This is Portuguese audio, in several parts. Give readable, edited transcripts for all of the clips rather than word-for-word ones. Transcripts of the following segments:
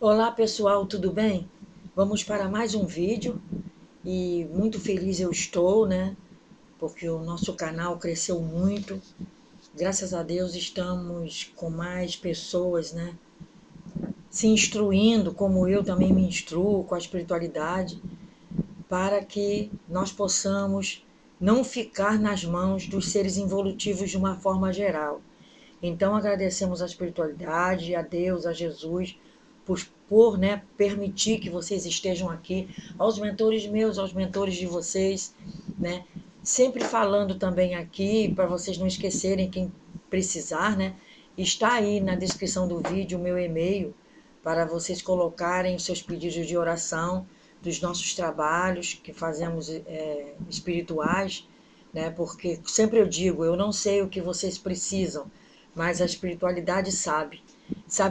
Olá pessoal, tudo bem? Vamos para mais um vídeo e muito feliz eu estou, né? Porque o nosso canal cresceu muito. Graças a Deus estamos com mais pessoas, né? Se instruindo, como eu também me instruo com a espiritualidade, para que nós possamos não ficar nas mãos dos seres involutivos de uma forma geral. Então agradecemos a espiritualidade, a Deus, a Jesus, por permitir que vocês estejam aqui, aos mentores meus, aos mentores de vocês, né? Sempre falando também aqui, para vocês não esquecerem, quem precisar, né? Está aí na descrição do vídeo o meu e-mail, para vocês colocarem os seus pedidos de oração, dos nossos trabalhos que fazemos espirituais, né? Porque sempre eu digo, eu não sei o que vocês precisam, mas a espiritualidade sabe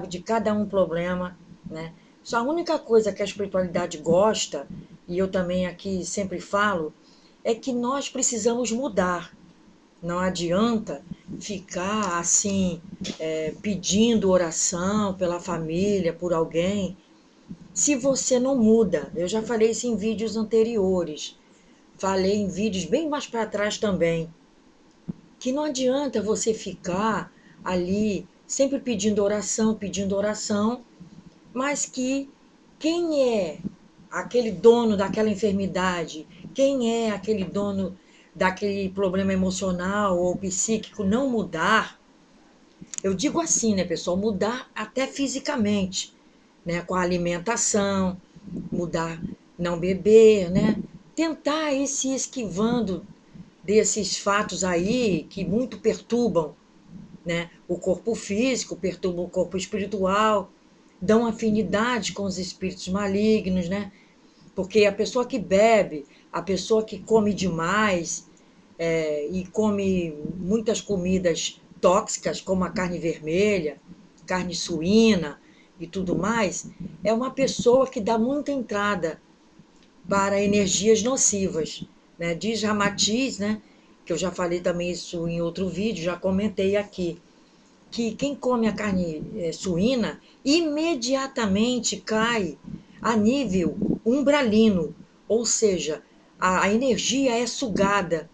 de cada um problema, né? Só a única coisa que a espiritualidade gosta, e eu também aqui sempre falo, é que nós precisamos mudar. Não adianta ficar assim, pedindo oração pela família, por alguém, se você não muda. Eu já falei isso em vídeos anteriores, falei em vídeos bem mais para trás também, que não adianta você ficar ali sempre pedindo oração, mas que quem é aquele dono daquela enfermidade, quem é aquele dono daquele problema emocional ou psíquico não mudar, eu digo assim, né, pessoal, mudar até fisicamente, né, com a alimentação, mudar, não beber, né, tentar ir se esquivando desses fatos aí que muito perturbam, né, o corpo físico, perturbam o corpo espiritual, dão afinidade com os espíritos malignos, né? Porque a pessoa que bebe, a pessoa que come demais e come muitas comidas tóxicas, como a carne vermelha, carne suína e tudo mais, é uma pessoa que dá muita entrada para energias nocivas, né? Diz Ramatiz, né? Que eu já falei também isso em outro vídeo, já comentei aqui, que quem come a carne suína imediatamente cai a nível umbralino, ou seja, a energia é sugada,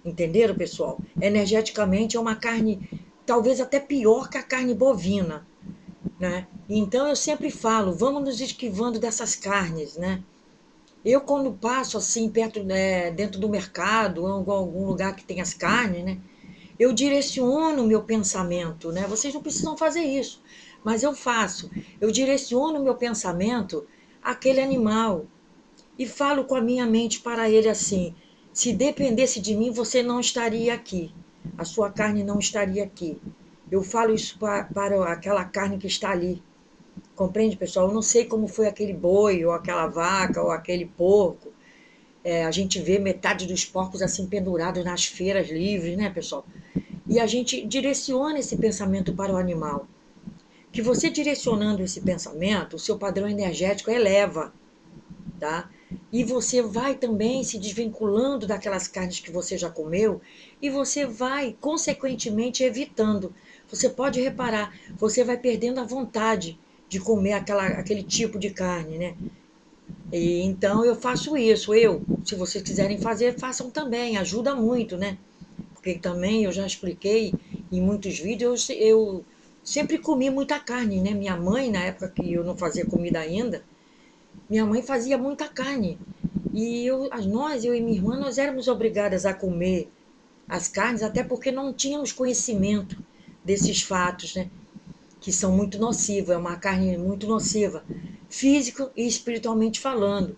entenderam, pessoal? Energeticamente é uma carne talvez até pior que a carne bovina, né? Então eu sempre falo, vamos nos esquivando dessas carnes, né? Eu, quando passo assim, perto, né, dentro do mercado, ou em algum lugar que tem as carnes, né, eu direciono o meu pensamento, né? Vocês não precisam fazer isso, mas eu faço. Eu direciono o meu pensamento àquele animal e falo com a minha mente para ele assim: se dependesse de mim, você não estaria aqui, a sua carne não estaria aqui. Eu falo isso para aquela carne que está ali. Compreende, pessoal? Eu não sei como foi aquele boi, ou aquela vaca, ou aquele porco. A gente vê metade dos porcos assim pendurados nas feiras livres, né, pessoal? E a gente direciona esse pensamento para o animal. Que você direcionando esse pensamento, o seu padrão energético eleva, tá? E você vai também se desvinculando daquelas carnes que você já comeu e você vai, consequentemente, evitando. Você pode reparar, você vai perdendo a vontade de comer aquele tipo de carne, né? E então eu faço isso. Se vocês quiserem fazer, façam também, ajuda muito, né? Porque também eu já expliquei em muitos vídeos, eu sempre comi muita carne, né? Minha mãe, na época que eu não fazia comida ainda, minha mãe fazia muita carne. E eu e minha irmã, nós éramos obrigadas a comer as carnes, até porque não tínhamos conhecimento desses fatos, né? Que são muito nocivos, é uma carne muito nociva, físico e espiritualmente falando.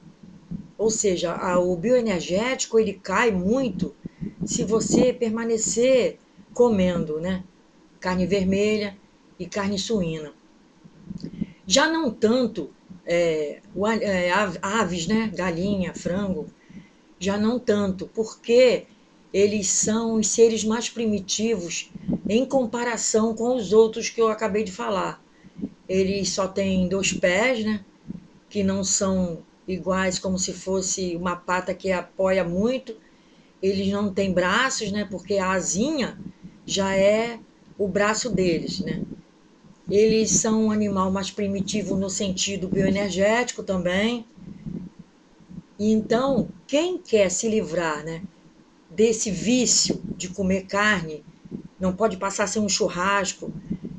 Ou seja, o bioenergético ele cai muito se você permanecer comendo, né? Carne vermelha e carne suína. Já não tanto aves, né? Galinha, frango, já não tanto, porque eles são os seres mais primitivos em comparação com os outros que eu acabei de falar. Eles só têm dois pés, né? Que não são iguais, como se fosse uma pata que apoia muito. Eles não têm braços, né? Porque a asinha já é o braço deles, né? Eles são um animal mais primitivo no sentido bioenergético também. Então, quem quer se livrar, né, desse vício de comer carne, não pode passar sem um churrasco,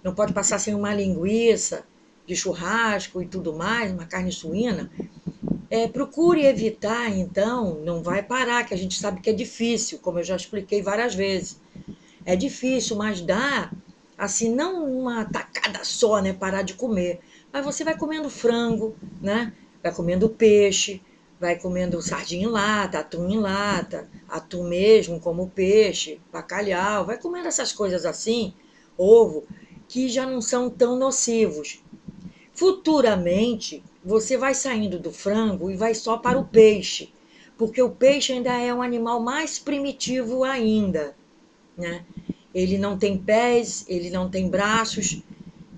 não pode passar sem uma linguiça de churrasco e tudo mais, uma carne suína, procure evitar, então, não vai parar, que a gente sabe que é difícil, como eu já expliquei várias vezes. É difícil, mas dá, assim, não uma tacada só, né, parar de comer. Mas você vai comendo frango, né? Vai comendo peixe, vai comendo sardinha em lata, atum mesmo como peixe, bacalhau, vai comendo essas coisas assim, ovo, que já não são tão nocivos. Futuramente, você vai saindo do frango e vai só para o peixe, porque o peixe ainda é um animal mais primitivo ainda, né? Ele não tem pés, ele não tem braços,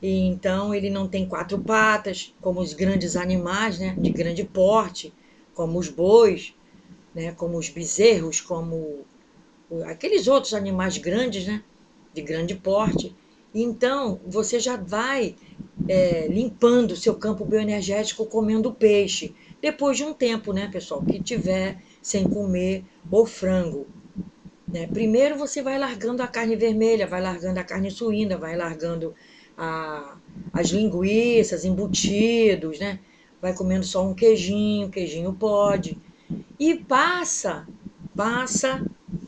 e então ele não tem quatro patas, como os grandes animais, né, de grande porte, como os bois, né, como os bezerros, como aqueles outros animais grandes, né, de grande porte. Então, você já vai limpando o seu campo bioenergético comendo peixe. Depois de um tempo, né, pessoal, que tiver sem comer o frango. Né? Primeiro você vai largando a carne vermelha, vai largando a carne suína, vai largando a, as linguiças, embutidos, né? Vai comendo só um queijinho, queijinho pode. E passa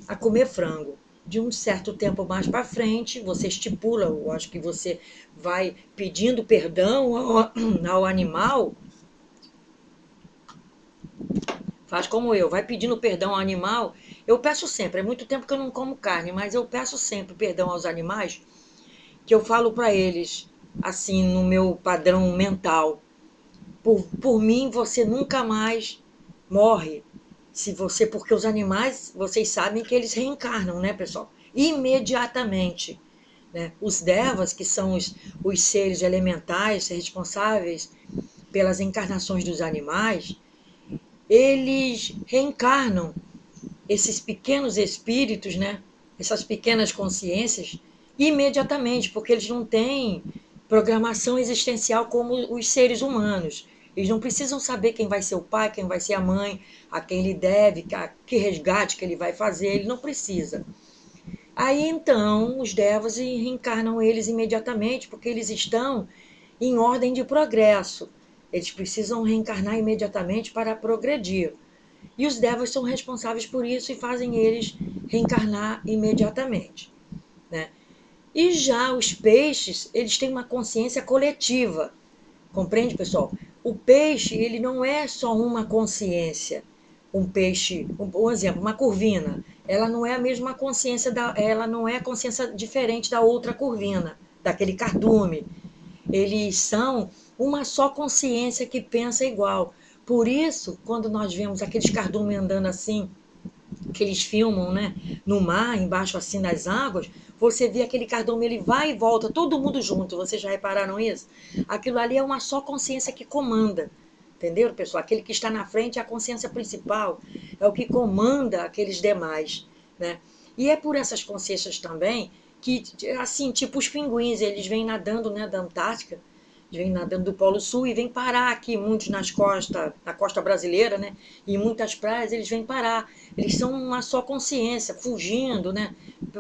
a comer frango. De um certo tempo mais para frente, você estipula, eu acho que você vai pedindo perdão ao animal, faz como eu, vai pedindo perdão ao animal. Eu peço sempre, é muito tempo que eu não como carne, mas eu peço sempre perdão aos animais, que eu falo para eles, assim, no meu padrão mental, por mim você nunca mais morre. Se você, porque os animais, vocês sabem que eles reencarnam, né, pessoal? Imediatamente. Né? Os devas, que são os seres elementais responsáveis pelas encarnações dos animais, eles reencarnam esses pequenos espíritos, né? Essas pequenas consciências, imediatamente, porque eles não têm programação existencial como os seres humanos. Eles não precisam saber quem vai ser o pai, quem vai ser a mãe, a quem ele deve, que resgate que ele vai fazer, ele não precisa. Aí então os devas reencarnam eles imediatamente, porque eles estão em ordem de progresso. Eles precisam reencarnar imediatamente para progredir. E os devas são responsáveis por isso e fazem eles reencarnar imediatamente. Né? E já os peixes, eles têm uma consciência coletiva. Compreende, pessoal? O peixe, ele não é só uma consciência. Um peixe, um exemplo, uma curvina, ela não é a mesma consciência, ela não é consciência diferente da outra curvina, daquele cardume. Eles são uma só consciência que pensa igual. Por isso, quando nós vemos aqueles cardumes andando assim, que eles filmam, né, no mar, embaixo assim das águas, você vê aquele cardume, ele vai e volta, todo mundo junto. Vocês já repararam isso? Aquilo ali é uma só consciência que comanda. Entendeu, pessoal? Aquele que está na frente é a consciência principal, é o que comanda aqueles demais, né? E é por essas consciências também que, assim, tipo os pinguins, eles vêm nadando, né, da Antártica, vêm nadando do Polo Sul e vêm parar aqui, muitos na costa brasileira, né? E em muitas praias eles vêm parar. Eles são uma só consciência, fugindo, né?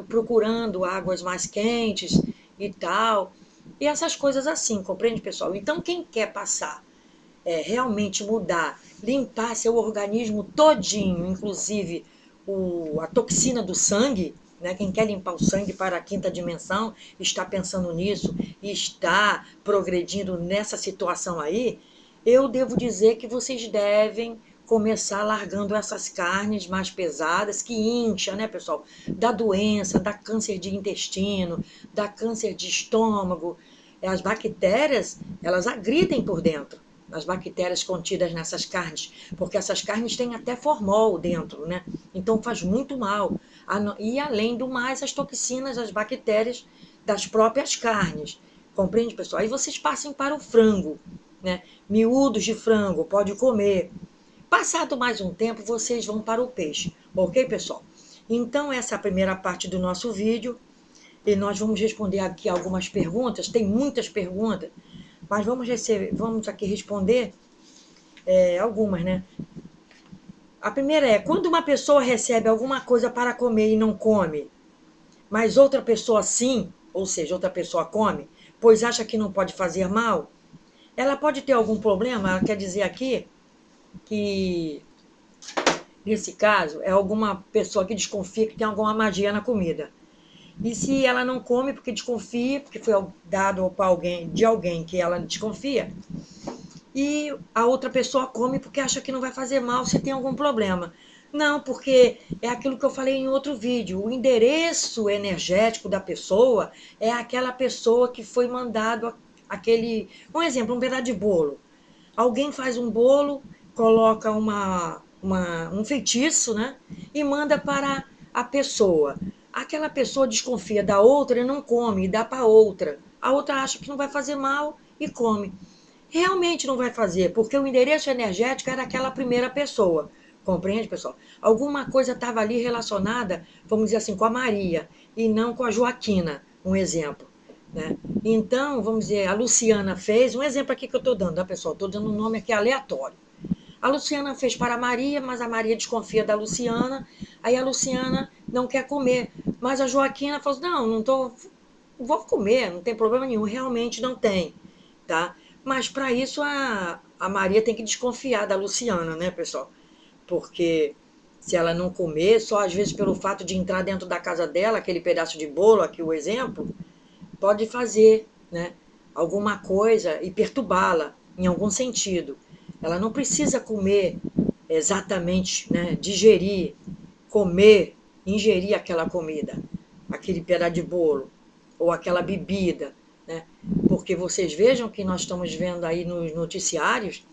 Procurando águas mais quentes e tal. E essas coisas assim, compreende, pessoal? Então, quem quer passar, realmente mudar, limpar seu organismo todinho, inclusive a toxina do sangue, né? Quem quer limpar o sangue para a quinta dimensão, está pensando nisso e está progredindo nessa situação aí, eu devo dizer que vocês devem começar largando essas carnes mais pesadas, que incha, né, pessoal? Dá doença, dá câncer de intestino, dá câncer de estômago. As bactérias, elas agridem por dentro, as bactérias contidas nessas carnes, porque essas carnes têm até formol dentro, né? Então faz muito mal. E além do mais, as toxinas, as bactérias das próprias carnes. Compreende, pessoal? Aí vocês passem para o frango, né? Miúdos de frango, pode comer. Passado mais um tempo, vocês vão para o peixe, ok, pessoal? Então, essa é a primeira parte do nosso vídeo. e nós vamos responder aqui algumas perguntas. Tem muitas perguntas, mas vamos aqui responder algumas, né? A primeira é: quando uma pessoa recebe alguma coisa para comer e não come, mas outra pessoa sim, ou seja, outra pessoa come, pois acha que não pode fazer mal, ela pode ter algum problema? Ela quer dizer aqui que, nesse caso, é alguma pessoa que desconfia que tem alguma magia na comida. E se ela não come porque desconfia, porque foi dado para alguém, de alguém que ela desconfia, e a outra pessoa come porque acha que não vai fazer mal, se tem algum problema. Não, porque é aquilo que eu falei em outro vídeo. O endereço energético da pessoa é aquela pessoa que foi mandado aquele. Um exemplo, um pedaço de bolo. Alguém faz um bolo, coloca um feitiço, né? E manda para a pessoa. Aquela pessoa desconfia da outra e não come, e dá para outra. A outra acha que não vai fazer mal e come. Realmente não vai fazer, porque o endereço energético era aquela primeira pessoa. Compreende, pessoal? Alguma coisa estava ali relacionada, vamos dizer assim, com a Maria e não com a Joaquina, um exemplo. Né? Então, vamos dizer, a Luciana fez, um exemplo aqui que eu estou dando, tá, pessoal? Estou dando um nome aqui aleatório. A Luciana fez para a Maria, mas a Maria desconfia da Luciana, aí a Luciana não quer comer. Mas a Joaquina falou assim, não vou comer, não tem problema nenhum, realmente não tem, tá? Mas para isso a Maria tem que desconfiar da Luciana, né, pessoal? Porque se ela não comer, só às vezes pelo fato de entrar dentro da casa dela, aquele pedaço de bolo, aqui o exemplo, pode fazer, né, alguma coisa e perturbá-la em algum sentido. Ela não precisa comer exatamente, né, digerir, comer, ingerir aquela comida, aquele pedaço de bolo ou aquela bebida, né? Porque vocês vejam que nós estamos vendo aí nos noticiários,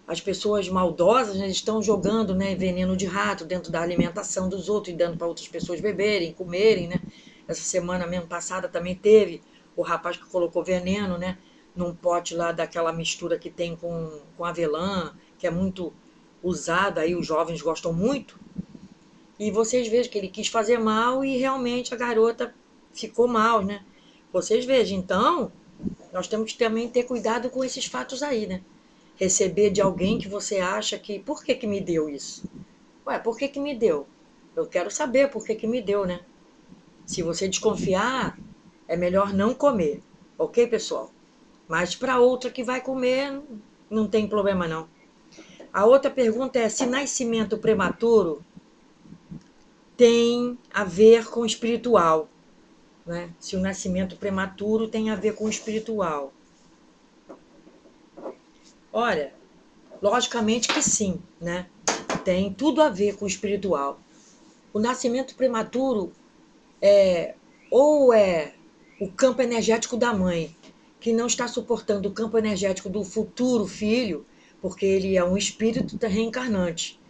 as pessoas maldosas, né, estão jogando, né, veneno de rato dentro da alimentação dos outros e dando para outras pessoas beberem, comerem, né? Essa semana mesmo passada também teve o rapaz que colocou veneno, né, num pote lá daquela mistura que tem com avelã, que é muito usada aí, os jovens gostam muito. E vocês vejam que ele quis fazer mal e realmente a garota ficou mal, né? Vocês vejam, então, nós temos que também ter cuidado com esses fatos aí, né? Receber de alguém que você acha que, por que que me deu isso? Ué, por que que me deu? Eu quero saber por que que me deu, né? Se você desconfiar, é melhor não comer, ok, pessoal? Mas para outra que vai comer, não tem problema não. A outra pergunta é se nascimento prematuro tem a ver com o espiritual, né? Se o nascimento prematuro tem a ver com o espiritual. Olha, logicamente que sim, né? Tem tudo a ver com o espiritual. O nascimento prematuro ou é o campo energético da mãe, que não está suportando o campo energético do futuro filho, porque ele é um espírito reencarnante.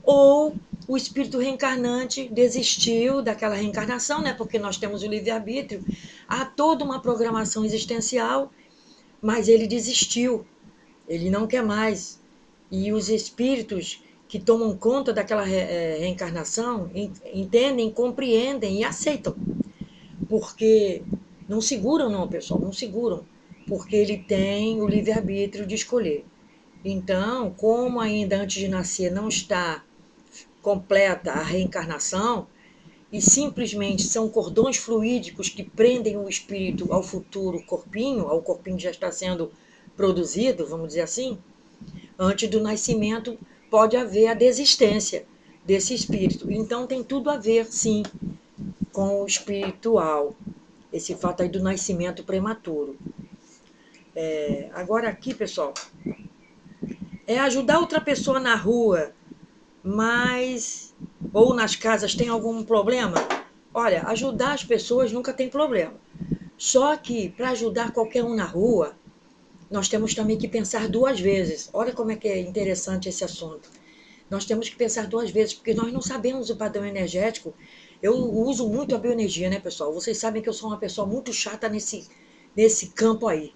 Ou o espírito reencarnante desistiu daquela reencarnação, né? Porque nós temos o livre-arbítrio, há toda uma programação existencial, mas ele desistiu, ele não quer mais. E os espíritos que tomam conta daquela reencarnação entendem, compreendem e aceitam. Porque não seguram, não, pessoal, não seguram. Porque ele tem o livre-arbítrio de escolher. Então, como ainda antes de nascer não está completa a reencarnação, e simplesmente são cordões fluídicos que prendem o espírito ao futuro corpinho, ao corpinho que já está sendo produzido, vamos dizer assim, antes do nascimento pode haver a desistência desse espírito. Então tem tudo a ver, sim, com o espiritual, esse fato aí do nascimento prematuro. Agora aqui, pessoal, é ajudar outra pessoa na rua, mas ou nas casas tem algum problema? Olha, ajudar as pessoas nunca tem problema. Só que para ajudar qualquer um na rua, nós temos também que pensar duas vezes. Olha como é que é interessante esse assunto. Nós temos que pensar duas vezes, porque nós não sabemos o padrão energético. Eu uso muito a bioenergia, né, pessoal? Vocês sabem que eu sou uma pessoa muito chata nesse campo aí,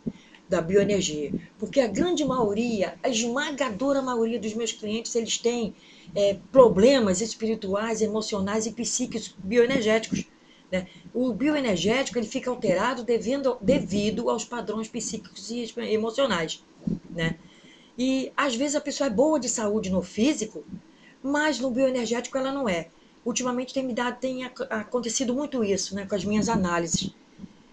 da bioenergia. Porque a grande maioria, a esmagadora maioria dos meus clientes, eles têm problemas espirituais, emocionais e psíquicos bioenergéticos. né? O bioenergético ele fica alterado devido aos padrões psíquicos e emocionais, né? E às vezes a pessoa é boa de saúde no físico, mas no bioenergético ela não é. Ultimamente tem acontecido muito isso, né, com as minhas análises.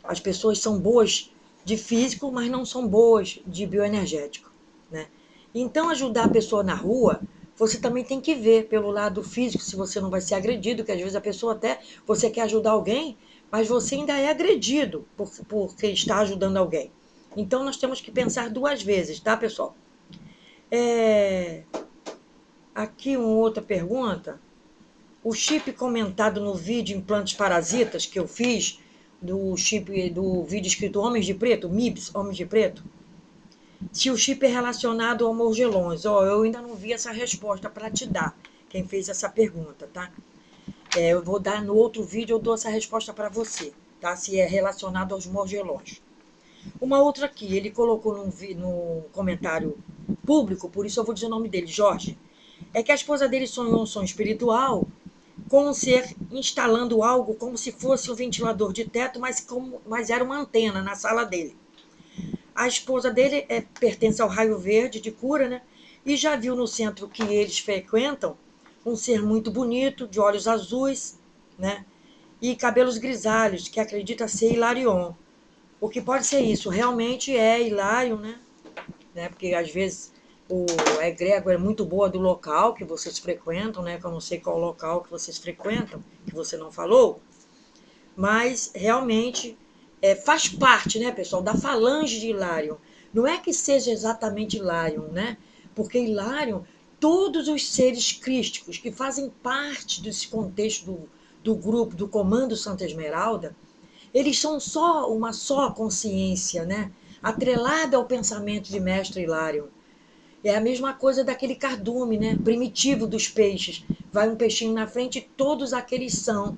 As pessoas são boas de físico, mas não são boas de bioenergético, né? Então, ajudar a pessoa na rua, você também tem que ver pelo lado físico se você não vai ser agredido, que às vezes a pessoa até, você quer ajudar alguém, mas você ainda é agredido porque está ajudando alguém. Então, nós temos que pensar duas vezes, tá, pessoal? Aqui uma outra pergunta. O chip comentado no vídeo Implantes Parasitas que eu fiz, do chip do vídeo escrito Homens de Preto, MIBS, Homens de Preto, se o chip é relacionado ao morgelões. Eu ainda não vi essa resposta para te dar, quem fez essa pergunta, tá? Eu vou dar no outro vídeo, eu dou essa resposta para você, tá? Se é relacionado aos morgelões. Uma outra aqui, ele colocou no comentário público, por isso eu vou dizer o nome dele, Jorge, é que a esposa dele sonhou um sonho espiritual com um ser instalando algo como se fosse um ventilador de teto, mas era uma antena na sala dele. A esposa dele pertence ao raio verde de cura, né? E já viu no centro que eles frequentam um ser muito bonito, de olhos azuis, né? E cabelos grisalhos, que acredita ser Hilarion. O que pode ser isso? Realmente é Hilarion, né? Porque às vezes a egrégora é muito boa do local que vocês frequentam, né? Que eu não sei qual local que vocês frequentam, que você não falou, mas realmente faz parte, né, pessoal, da falange de Hilarion. Não é que seja exatamente Hilarion, né? Porque Hilarion, todos os seres crísticos que fazem parte desse contexto do grupo, do Comando Santa Esmeralda, eles são uma só consciência, né? Atrelada ao pensamento de Mestre Hilarion. É a mesma coisa daquele cardume, né? Primitivo dos peixes. Vai um peixinho na frente e todos aqueles são.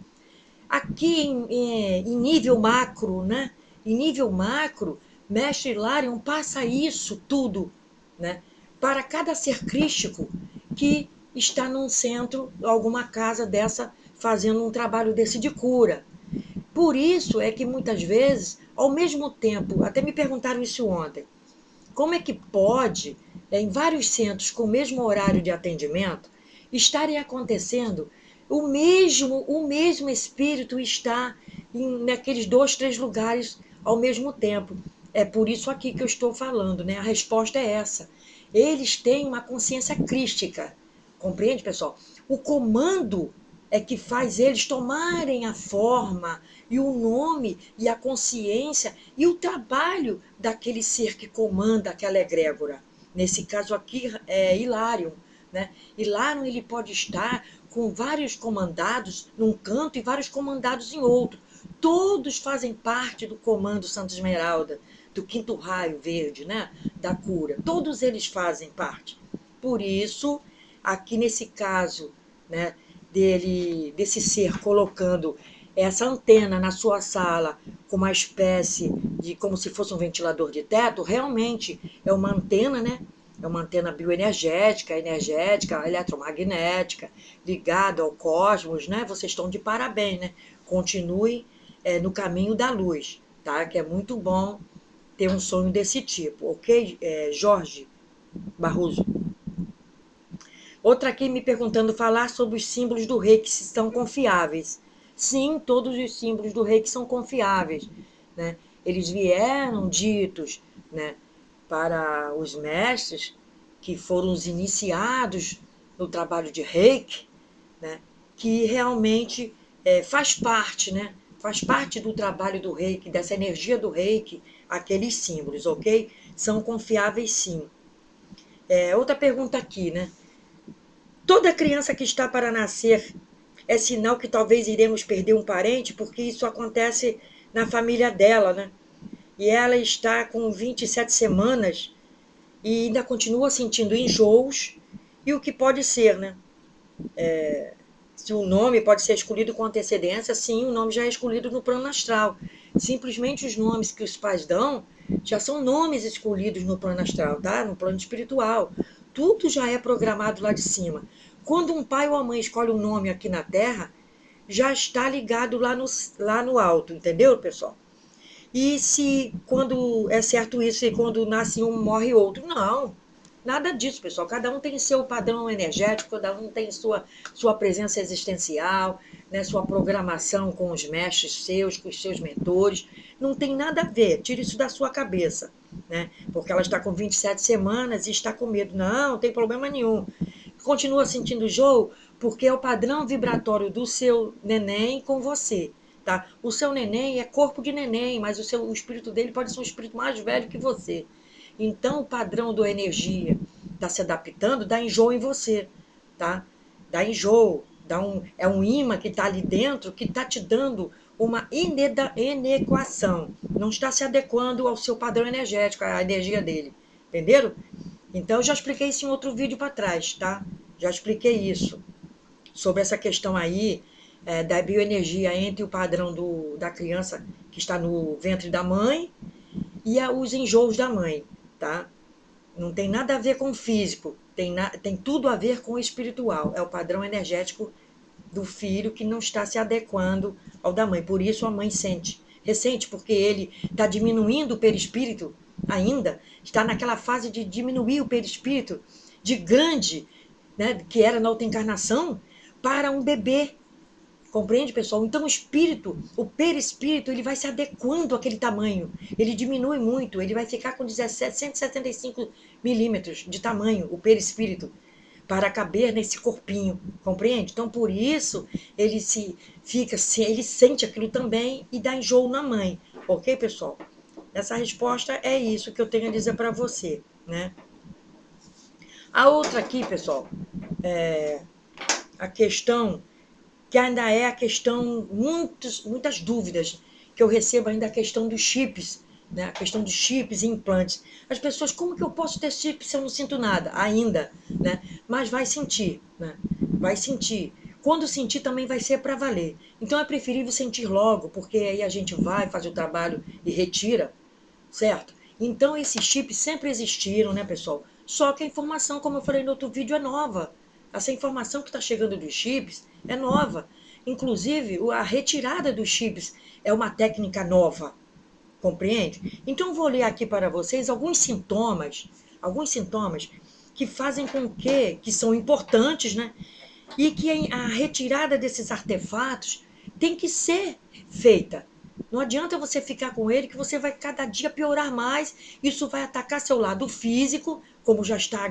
Aqui em nível macro, né? Em nível macro, Mestre Hilarion passa isso tudo, né? Para cada ser crístico que está num centro, alguma casa dessa, fazendo um trabalho desse de cura. Por isso é que muitas vezes, ao mesmo tempo, até me perguntaram isso ontem, como é que pode, em vários centros com o mesmo horário de atendimento, estarem acontecendo o mesmo espírito está naqueles 2, 3 lugares ao mesmo tempo? É por isso aqui que eu estou falando, né? A resposta é essa. Eles têm uma consciência crística. Compreende, pessoal? O comando é que faz eles tomarem a forma e o nome e a consciência e o trabalho daquele ser que comanda aquela egrégora. Nesse caso aqui é Hilarion, né? Hilarion ele pode estar com vários comandados num canto e vários comandados em outro. Todos fazem parte do comando Santa Esmeralda, do quinto raio verde, né? Da cura. Todos eles fazem parte. Por isso, aqui nesse caso, né, desse ser colocando essa antena na sua sala com uma espécie de como se fosse um ventilador de teto, realmente é uma antena, né? É uma antena bioenergética, energética, eletromagnética, ligada ao cosmos, né? Vocês estão de parabéns, né? Continue no caminho da luz, tá? Que é muito bom ter um sonho desse tipo, ok, Jorge Barroso? Outra aqui me perguntando falar sobre os símbolos do reiki, se são confiáveis. Sim, todos os símbolos do reiki são confiáveis, né? Eles vieram ditos, né, para os mestres que foram os iniciados no trabalho de reiki, né, que realmente faz parte, né? Faz parte do trabalho do reiki, dessa energia do reiki, aqueles símbolos, ok? São confiáveis, sim. Outra pergunta aqui, né? Toda criança que está para nascer é sinal que talvez iremos perder um parente, porque isso acontece na família dela, né? E ela está com 27 semanas e ainda continua sentindo enjoos, e o que pode ser, né? Se o nome pode ser escolhido com antecedência, sim, o nome já é escolhido no plano astral. Simplesmente os nomes que os pais dão já são nomes escolhidos no plano astral, tá? No plano espiritual. Tudo já é programado lá de cima. Quando um pai ou a mãe escolhe um nome aqui na Terra, já está ligado lá no alto, entendeu, pessoal? E se quando é certo isso, e quando nasce um, morre outro? Não, nada disso, pessoal. Cada um tem seu padrão energético, cada um tem sua presença existencial, né, sua programação com os mestres seus, com os seus mentores. Não tem nada a ver, tira isso da sua cabeça, né? Porque ela está com 27 semanas e está com medo. Não tem problema nenhum. Continua sentindo enjoo porque é o padrão vibratório do seu neném com você. Tá? O seu neném é corpo de neném, mas o espírito dele pode ser um espírito mais velho que você. Então, o padrão da energia está se adaptando, dá enjoo em você, tá? Dá enjoo, é um imã que está ali dentro que está te dando uma inequação. Não está se adequando ao seu padrão energético, à energia dele. Entenderam? Então, eu já expliquei isso em outro vídeo para trás, tá? Já expliquei isso sobre essa questão aí da bioenergia entre o padrão da criança que está no ventre da mãe e os enjoos da mãe, tá? Não tem nada a ver com o físico, tem tudo a ver com o espiritual. É o padrão energético do filho que não está se adequando ao da mãe. Por isso a mãe ressente, porque ele está diminuindo o perispírito ainda, está naquela fase de diminuir o perispírito de grande, né, que era na outra encarnação, para um bebê. Compreende, pessoal? Então, o espírito, o perispírito, ele vai se adequando àquele tamanho. Ele diminui muito, ele vai ficar com 175 milímetros de tamanho, o perispírito, para caber nesse corpinho. Compreende? Então, por isso, ele ele sente aquilo também e dá enjoo na mãe. Ok, pessoal? Essa resposta é isso que eu tenho a dizer para você, né? A outra aqui, pessoal, a questão que ainda é a questão, muitas dúvidas que eu recebo ainda a questão dos chips, né? A questão dos chips e implantes. As pessoas, como que eu posso ter chip se eu não sinto nada? Ainda, né? Mas vai sentir, né? Vai sentir. Quando sentir também vai ser para valer. Então é preferível sentir logo, porque aí a gente vai, faz o trabalho e retira, certo? Então esses chips sempre existiram, né, pessoal? Só que a informação, como eu falei no outro vídeo, é nova. Essa informação que está chegando dos chips é nova. Inclusive, a retirada dos chips é uma técnica nova, compreende? Então, eu vou ler aqui para vocês alguns sintomas que fazem com que são importantes, né? E que a retirada desses artefatos tem que ser feita. Não adianta você ficar com ele, que você vai cada dia piorar mais. Isso vai atacar seu lado físico, como já está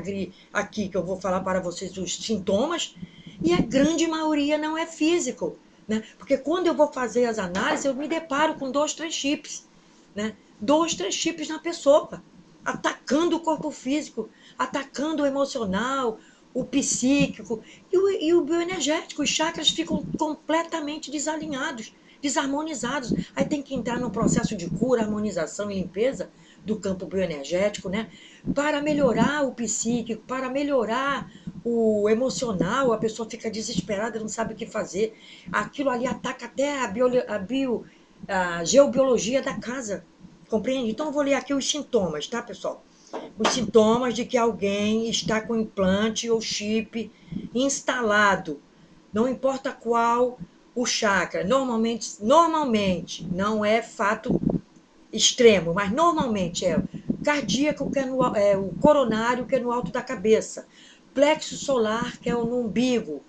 aqui, que eu vou falar para vocês os sintomas, e a grande maioria não é físico, né? Porque quando eu vou fazer as análises, eu me deparo com 2, 3 chips, né? 2, 3 chips na pessoa, atacando o corpo físico, atacando o emocional, o psíquico e o bioenergético. Os chakras ficam completamente desalinhados, desarmonizados. Aí tem que entrar no processo de cura, harmonização e limpeza do campo bioenergético, né? Para melhorar o psíquico, para melhorar o emocional, a pessoa fica desesperada, não sabe o que fazer. Aquilo ali ataca até a geobiologia da casa. Compreende? Então, eu vou ler aqui os sintomas, tá, pessoal? Os sintomas de que alguém está com implante ou chip instalado, não importa qual o chakra. Normalmente não é fato extremo, mas normalmente é cardíaco, que é o coronário, que é no alto da cabeça, plexo solar, que é no umbigo,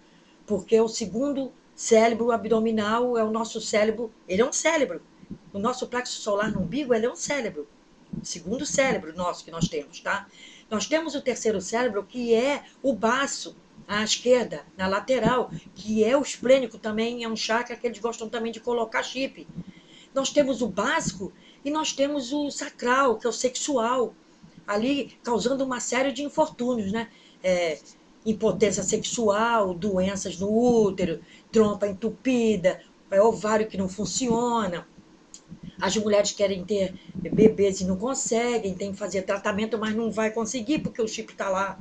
porque é o segundo cérebro abdominal, é o nosso cérebro, ele é um cérebro. O nosso plexo solar no umbigo, ele é um cérebro. Segundo cérebro nosso que nós temos, tá? Nós temos o terceiro cérebro, que é o baço, à esquerda, na lateral, que é o esplênico também, é um chakra que eles gostam também de colocar chip. Nós temos o básico e nós temos o sacral, que é o sexual, ali causando uma série de infortúnios, né? Impotência sexual, doenças no útero, trompa entupida, ovário que não funciona. As mulheres querem ter bebês e não conseguem, tem que fazer tratamento, mas não vai conseguir porque o chip está lá.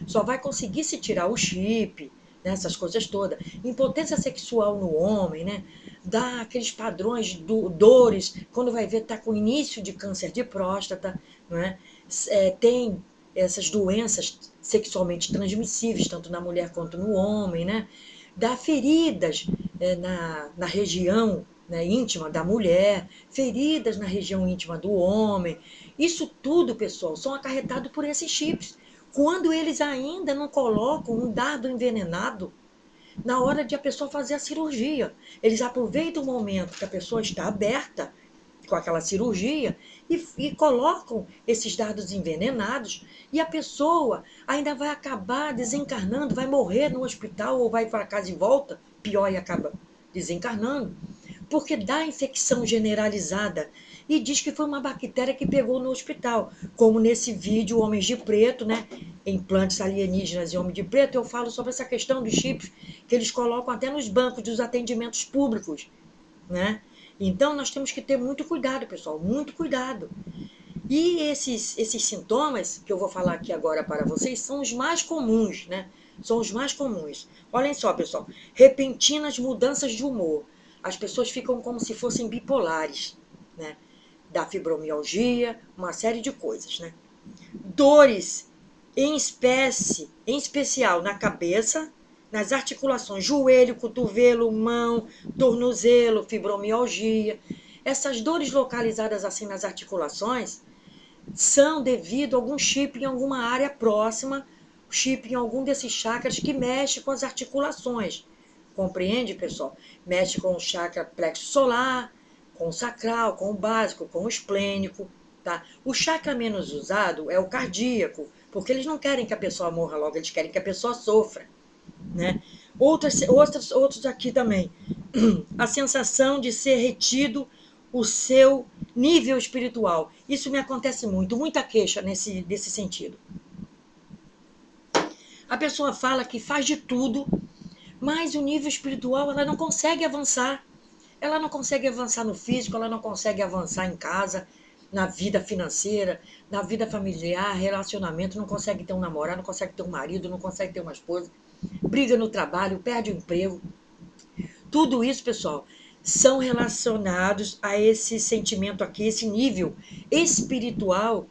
Só vai conseguir se tirar o chip, né, essas coisas todas. Impotência sexual no homem, né? Dá aqueles padrões, dores, quando vai ver está com início de câncer de próstata, não é? Tem essas doenças sexualmente transmissíveis, tanto na mulher quanto no homem, né? Dá feridas na região, né, íntima da mulher, feridas na região íntima do homem. Isso tudo, pessoal, são acarretados por esses chips. Quando eles ainda não colocam um dardo envenenado na hora de a pessoa fazer a cirurgia. Eles aproveitam o momento que a pessoa está aberta com aquela cirurgia e colocam esses dardos envenenados e a pessoa ainda vai acabar desencarnando, vai morrer no hospital ou vai para casa e volta, pior e acaba desencarnando, porque dá infecção generalizada e diz que foi uma bactéria que pegou no hospital, como nesse vídeo Homens de Preto, né? Implantes alienígenas e Homem de Preto, eu falo sobre essa questão dos chips que eles colocam até nos bancos dos atendimentos públicos, né? Então, nós temos que ter muito cuidado, pessoal, muito cuidado. E esses sintomas que eu vou falar aqui agora para vocês são os mais comuns, né? São os mais comuns. Olhem só, pessoal, repentinas mudanças de humor. As pessoas ficam como se fossem bipolares, né? Da fibromialgia, uma série de coisas, né? Dores em especial na cabeça, nas articulações, joelho, cotovelo, mão, tornozelo, fibromialgia. Essas dores localizadas assim nas articulações são devido a algum chip em alguma área próxima, chip em algum desses chakras que mexe com as articulações. Compreende, pessoal? Mexe com o chakra plexo solar, com o sacral, com o básico, com o esplênico. Tá? O chakra menos usado é o cardíaco, porque eles não querem que a pessoa morra logo, eles querem que a pessoa sofra. Né? Outros aqui também. A sensação de ser retido o seu nível espiritual. Isso me acontece muito, muita queixa nesse sentido. A pessoa fala que faz de tudo, mas o nível espiritual ela não consegue avançar. Ela não consegue avançar no físico, ela não consegue avançar em casa, na vida financeira, na vida familiar, relacionamento, não consegue ter um namorado, não consegue ter um marido, não consegue ter uma esposa, briga no trabalho, perde o emprego. Tudo isso, pessoal, são relacionados a esse sentimento aqui, esse nível espiritual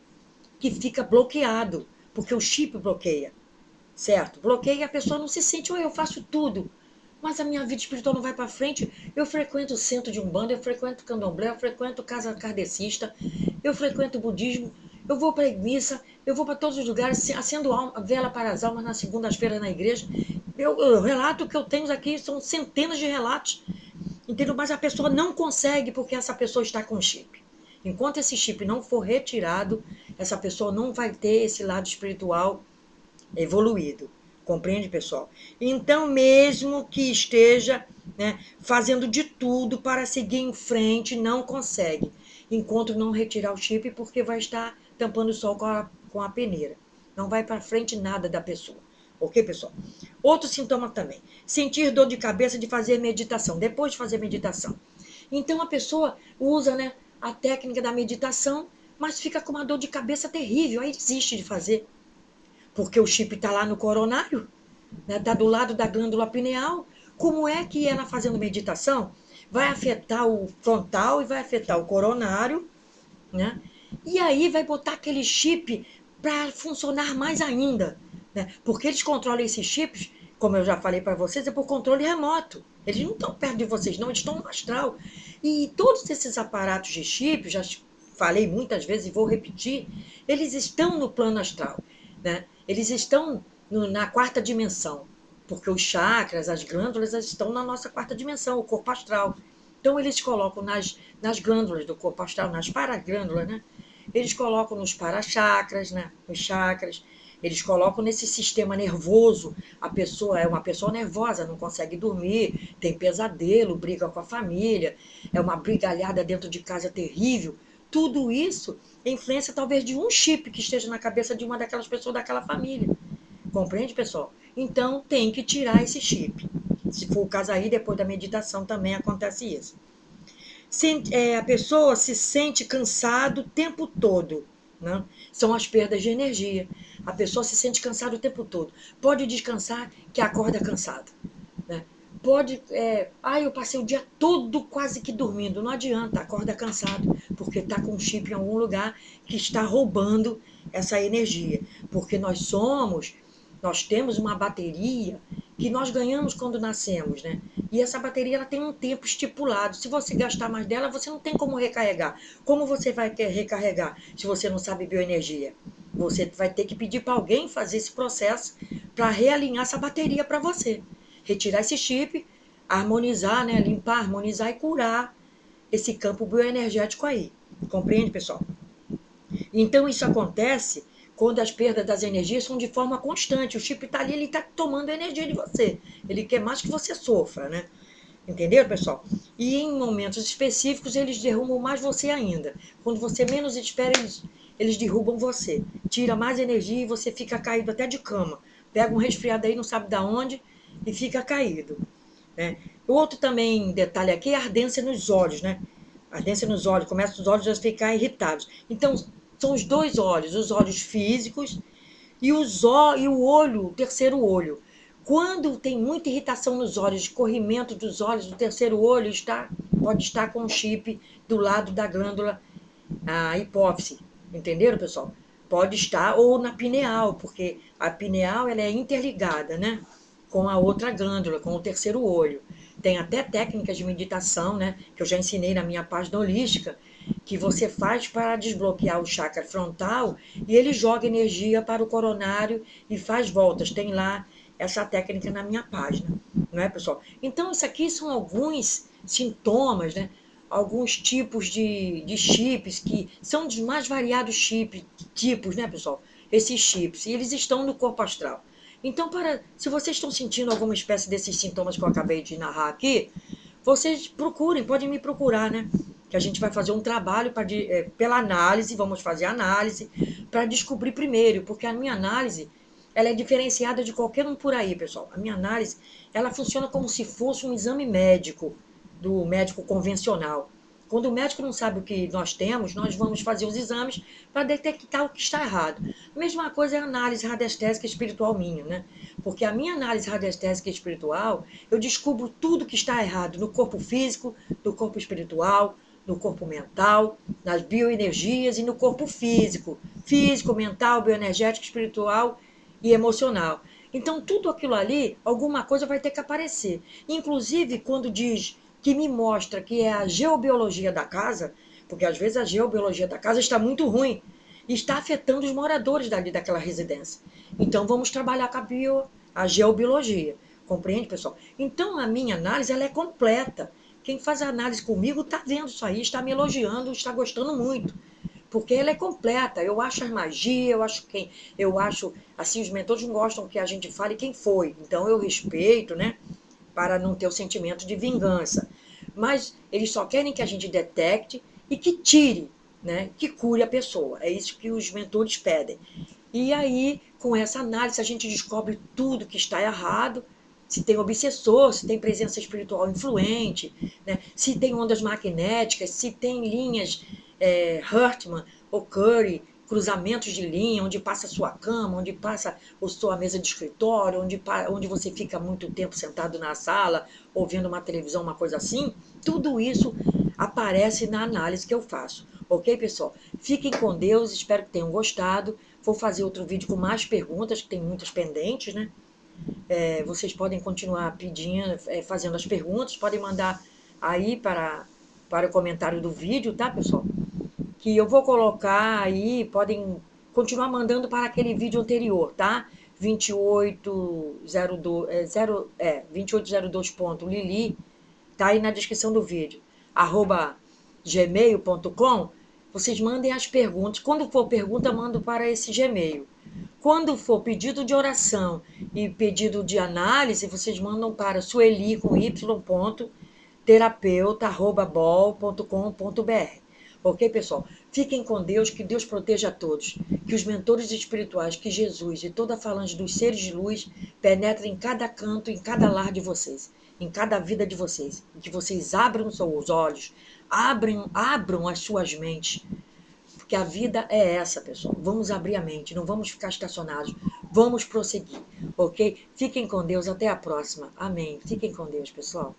que fica bloqueado, porque o chip bloqueia, certo? Bloqueia e a pessoa não se sente, eu faço tudo, mas a minha vida espiritual não vai para frente. Eu frequento o centro de Umbanda, eu frequento o candomblé, eu frequento casa kardecista, eu frequento o budismo, eu vou para a missa, eu vou para todos os lugares, acendo vela para as almas nas segundas-feiras na igreja. O relato que eu tenho aqui são centenas de relatos, entendeu? Mas a pessoa não consegue porque essa pessoa está com chip. Enquanto esse chip não for retirado, essa pessoa não vai ter esse lado espiritual evoluído. Compreende, pessoal? Então, mesmo que esteja, né, fazendo de tudo para seguir em frente, não consegue, enquanto não retirar o chip, porque vai estar tampando o sol com a peneira. Não vai para frente nada da pessoa. Ok, pessoal? Outro sintoma também. Sentir dor de cabeça de fazer meditação, depois de fazer meditação. Então, a pessoa usa, né, a técnica da meditação, mas fica com uma dor de cabeça terrível, aí desiste de fazer. Porque o chip está lá no coronário, né, está do lado da glândula pineal. Como é que ela fazendo meditação vai afetar o frontal e vai afetar o coronário, né? E aí vai botar aquele chip para funcionar mais ainda, né? Porque eles controlam esses chips, como eu já falei para vocês, é por controle remoto. Eles não estão perto de vocês, não, eles estão no astral. E todos esses aparatos de chip, já falei muitas vezes e vou repetir, eles estão no plano astral, né? Eles estão na quarta dimensão, porque os chakras, as glândulas, estão na nossa quarta dimensão, o corpo astral. Então, eles colocam nas glândulas do corpo astral, nas paraglândulas, né? Eles colocam nos parachakras, né? Nos chakras. Eles colocam nesse sistema nervoso. A pessoa é uma pessoa nervosa, não consegue dormir, tem pesadelo, briga com a família, é uma brigalhada dentro de casa terrível. Tudo isso influência talvez de um chip que esteja na cabeça de uma daquelas pessoas daquela família. Compreende, pessoal? Então, tem que tirar esse chip. Se for o caso aí, depois da meditação também acontece isso. A pessoa se sente cansada o tempo todo, né? São as perdas de energia. A pessoa se sente cansada o tempo todo. Pode descansar que acorda cansado, né? Pode, eu passei o dia todo quase que dormindo. Não adianta, acorda cansado, porque está com um chip em algum lugar que está roubando essa energia. Porque nós temos uma bateria que nós ganhamos quando nascemos, né? E essa bateria ela tem um tempo estipulado. Se você gastar mais dela, você não tem como recarregar. Como você vai recarregar se você não sabe bioenergia? Você vai ter que pedir para alguém fazer esse processo para realinhar essa bateria para você. Retirar esse chip, harmonizar, né? Limpar, harmonizar e curar esse campo bioenergético aí. Compreende, pessoal? Então, isso acontece quando as perdas das energias são de forma constante. O chip está ali, ele está tomando energia de você. Ele quer mais que você sofra, né? Entenderam, pessoal? E em momentos específicos, eles derrubam mais você ainda. Quando você menos espera, eles derrubam você. Tira mais energia e você fica caído até de cama. Pega um resfriado aí, não sabe de onde, e fica caído. Né? O outro também detalhe aqui é a ardência nos olhos, né? Ardência nos olhos, começa os olhos a ficar irritados. Então, são os olhos físicos e o olho, o terceiro olho. Quando tem muita irritação nos olhos, escorrimento dos olhos, o terceiro olho pode estar com um chip do lado da glândula, a hipófise. Entenderam, pessoal? Pode estar, ou na pineal, porque a pineal ela é interligada, né? Com a outra glândula, com o terceiro olho. Tem até técnicas de meditação, né? Que eu já ensinei na minha página holística, que você faz para desbloquear o chakra frontal e ele joga energia para o coronário e faz voltas. Tem lá essa técnica na minha página, não é, pessoal? Então, isso aqui são alguns sintomas, né? Alguns tipos de chips que são dos mais variados tipos, né, pessoal? Esses chips, e eles estão no corpo astral. Então, se vocês estão sentindo alguma espécie desses sintomas que eu acabei de narrar aqui, vocês procurem, podem me procurar, né? Que a gente vai fazer um trabalho pela análise, vamos fazer análise, para descobrir primeiro, porque a minha análise, ela é diferenciada de qualquer um por aí, pessoal. A minha análise, ela funciona como se fosse um exame médico, do médico convencional. Quando o médico não sabe o que nós temos, nós vamos fazer os exames para detectar o que está errado. A mesma coisa é a análise radiestésica espiritual minha, né? Porque a minha análise radiestésica espiritual, eu descubro tudo que está errado no corpo físico, no corpo espiritual, no corpo mental, nas bioenergias e no corpo físico. Físico, mental, bioenergético, espiritual e emocional. Então, tudo aquilo ali, alguma coisa vai ter que aparecer. Inclusive, quando diz que me mostra que é a geobiologia da casa, porque às vezes a geobiologia da casa está muito ruim e está afetando os moradores dali daquela residência. Então, vamos trabalhar com a geobiologia. Compreende, pessoal? Então, a minha análise ela é completa. Quem faz a análise comigo está vendo isso aí, está me elogiando, está gostando muito. Porque ela é completa. Eu acho a magia, eu acho, assim, os mentores não gostam que a gente fale quem foi. Então, eu respeito, né? Para não ter o sentimento de vingança. Mas eles só querem que a gente detecte e que tire, né? Que cure a pessoa. É isso que os mentores pedem. E aí, com essa análise, a gente descobre tudo que está errado, se tem obsessor, se tem presença espiritual influente, né? Se tem ondas magnéticas, se tem linhas Hartmann ou Curry, cruzamentos de linha, onde passa a sua cama, onde passa a sua mesa de escritório, onde você fica muito tempo sentado na sala, ouvindo uma televisão, uma coisa assim, tudo isso aparece na análise que eu faço. Ok, pessoal? Fiquem com Deus, espero que tenham gostado. Vou fazer outro vídeo com mais perguntas, que tem muitas pendentes, né? Vocês podem continuar pedindo, fazendo as perguntas, podem mandar aí para o comentário do vídeo, tá, pessoal? Que eu vou colocar aí, podem continuar mandando para aquele vídeo anterior, tá? 2802.lili, tá aí na descrição do vídeo, @gmail.com, vocês mandem as perguntas. Quando for pergunta, mando para esse Gmail. Quando for pedido de oração e pedido de análise, vocês mandam para sueli com y.terapeuta@bol.com.br. Ok, pessoal? Fiquem com Deus, que Deus proteja a todos. Que os mentores espirituais, que Jesus e toda a falange dos seres de luz penetrem em cada canto, em cada lar de vocês, em cada vida de vocês. E que vocês abram os seus olhos, abram as suas mentes. Porque a vida é essa, pessoal. Vamos abrir a mente, não vamos ficar estacionados. Vamos prosseguir, ok? Fiquem com Deus, até a próxima. Amém. Fiquem com Deus, pessoal.